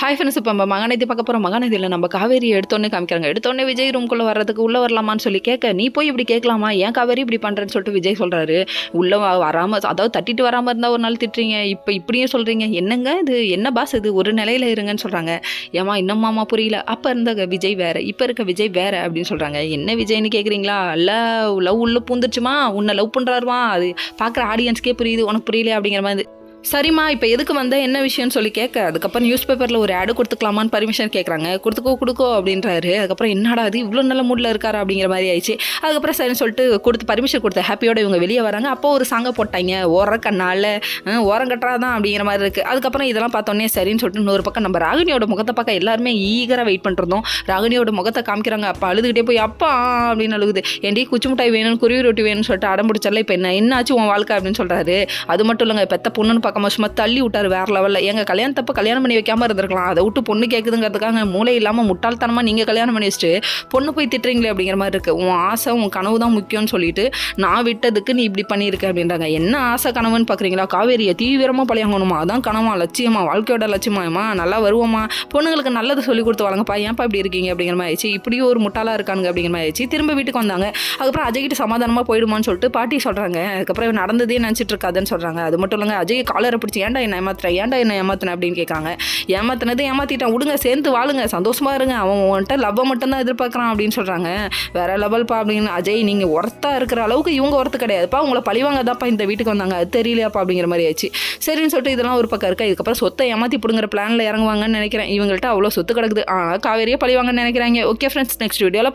Hi friends, இப்போ நம்ம மகாநதி பார்க்க போகிறோம். மகாநதியில் நம்ம காவேரி எடுத்தோன்னே காமிக்கிறாங்க. எடுத்தோடனே விஜய் ரூம்குள்ளே வர்றதுக்கு உள்ளே வரலாமான்னு சொல்லி கேட்க, நீ போய் இப்படி கேட்கலாமா, ஏன் காவேரி இப்படி பண்ணுறேன்னு சொல்லிட்டு விஜய் சொல்கிறாரு. உள்ளே வராமல், அதாவது தட்டிட்டு வராமல் இருந்தால் ஒரு நாள் திட்டுறீங்க, இப்போ இப்படியும் சொல்கிறீங்க, என்னங்க இது, என்ன பாஸ் இது, ஒரு நிலையில் இருங்கன்னு சொல்கிறாங்க. ஏமா இன்னும்மாமா புரியல, அப்போ இருந்த விஜய் வேறு, இப்போ இருக்க விஜய் வேறு அப்படின்னு சொல்கிறாங்க. என்ன விஜய்னு கேட்குறீங்களா, லவ் உள்ளே பூந்துருச்சுமா, உன்னை லவ் பண்ணுறாருமா, அது பார்க்குற ஆடியன்ஸ்க்கே புரியுது, உனக்கு புரியல அப்படிங்கிற மாதிரி. சரிம்மா, இப்போ எதுக்கு வந்த, என்ன விஷயம்னு சொல்லி கேட்க, அதுக்கப்புறம் நியூஸ் பேப்பரில் ஒரு ஆடு கொடுத்துக்கலாமான்னு பர்மிஷன் கேட்குறாங்க. கொடுக்கோ அப்படின்றாரு. அதுக்கப்புறம் என்னடா அது இவ்வளோ நல்ல மூடில் இருக்காரா அப்படிங்கிற மாதிரி ஆயிடுச்சு. அதுக்கப்புறம் சரின்னு சொல்லிட்டு பர்மிஷன் கொடுத்த ஹாப்பியோட இவங்க வெளியே வராங்க. அப்போ ஒரு சாங்கை போட்டாங்க, கண்ணால் ஓரம் கட்டுறாதான் அப்படிங்கிற மாதிரி இருக்குது. அதுக்கப்புறம் இதெல்லாம் பார்த்தோன்னே சரின்னு சொல்லிட்டு இன்னொரு பக்கம் நம்ம ராகினியோட முகத்தை பார்க்க எல்லாருமே ஈகராக வெயிட் பண்ணிருந்தோம். ராகினியோட முகத்தை காமிக்கிறாங்க. அப்போ அழுதுகிட்டே போய் அப்பா அப்படின்னு அழுகுது. ஏண்டி குச்சி மிட்டாய் வேணும், குருவி ரொட்டி வேணும்னு சொல்லிட்டு அடம்பிடிச்சால, இப்போ என்னாச்சு உன் வாழ்க்கை அப்படின்னு சொல்கிறாரு. அது மட்டும் இல்லைங்க, பெத்த பொண்ணுன்னு சும்மா தள்ளி விட்டார் வேற லெவலில். எங்கள் கல்யாணத்தப்ப கல்யாணம் பண்ணி வைக்காமல் இருந்திருக்கலாம், அதை விட்டு பொண்ணு கேட்குதுங்கிறதுக்காக மூளை இல்லாமல் முட்டாள்தனமாக நீங்கள் கல்யாணம் பண்ணி வச்சுட்டு பொண்ணு போய் திட்டுறீங்களே அப்படிங்கிற மாதிரி இருக்குது. உன் ஆசை உன் கனவு தான் முக்கியம்னு சொல்லிட்டு நான் விட்டதுக்கு நீ இப்படி பண்ணியிருக்க அப்படின்றாங்க. என்ன ஆசை கனவுன்னு பார்க்குறீங்களா, காவேரியை தீவிரமாக பழியாங்கணுமா, அதான் கனவா, லட்சியமா, வாழ்க்கையோட லட்சியமாயமா, நல்லா வருவோமா, பொண்ணுங்களுக்கு நல்லது சொல்லி கொடுத்து வழங்கப்பா, ஏன்ப்பா இப்படி இருக்கீங்க அப்படிங்கிற மாதிரி ஆயிடுச்சு. இப்படியும் ஒரு முட்டாளாக இருக்கானுங்க அப்படிங்கிற மாதிரி ஆயிடுச்சு. திரும்ப வீட்டுக்கு வந்தாங்க. அதுக்கப்புறம் அஜய்கிட்ட சமாதானமாக போயிடுமான்னு சொல்லிட்டு பாட்டி சொல்கிறாங்க. அதுக்கப்புறம் நடந்ததே நினச்சிட்டு இருக்காதுன்னு சொல்கிறாங்க. அது மட்டும் இல்லைங்க, அஜய் காலரை பிடிச்சி ஏன்டா என்ன ஏமாத்தின அப்படின்னு கேட்காங்க. ஏமாத்திட்டான், விடுங்க, சேர்ந்து வாழுங்க, சந்தோஷமா இருங்க, அவன் உன்கிட்ட லவ்வை மட்டும்தான் எதிர்பார்க்குறான் அப்படின்னு சொல்கிறாங்க. வேற லெவல்ப்பா அப்படின்னு. அஜய், நீங்கள் ஒர்த்தா இருக்கிற அளவுக்கு இவங்க ஒர்த்து கிடையாதுப்பா, உங்களை பழிவாங்க தான்ப்பா இந்த வீட்டுக்கு வந்தாங்க, அது தெரியலையாப்பா அப்படிங்கிற மாதிரி ஆச்சு. சரின்னு சொல்லிட்டு இதெல்லாம் ஒரு பக்கம் இருக்கா. இதுக்கப்புறம் சொத்தை ஏமாற்றி பிடுங்குற பிளானில் இறங்குவாங்கன்னு நினைக்கிறேன். இவங்கள்ட்ட அவ்வளோ சொத்து கிடக்குது, காவேரியே பழிவாங்கன்னு நினைக்கிறாங்க. ஓகே ஃப்ரெண்ட்ஸ், நெக்ஸ்ட் வீடியோவில்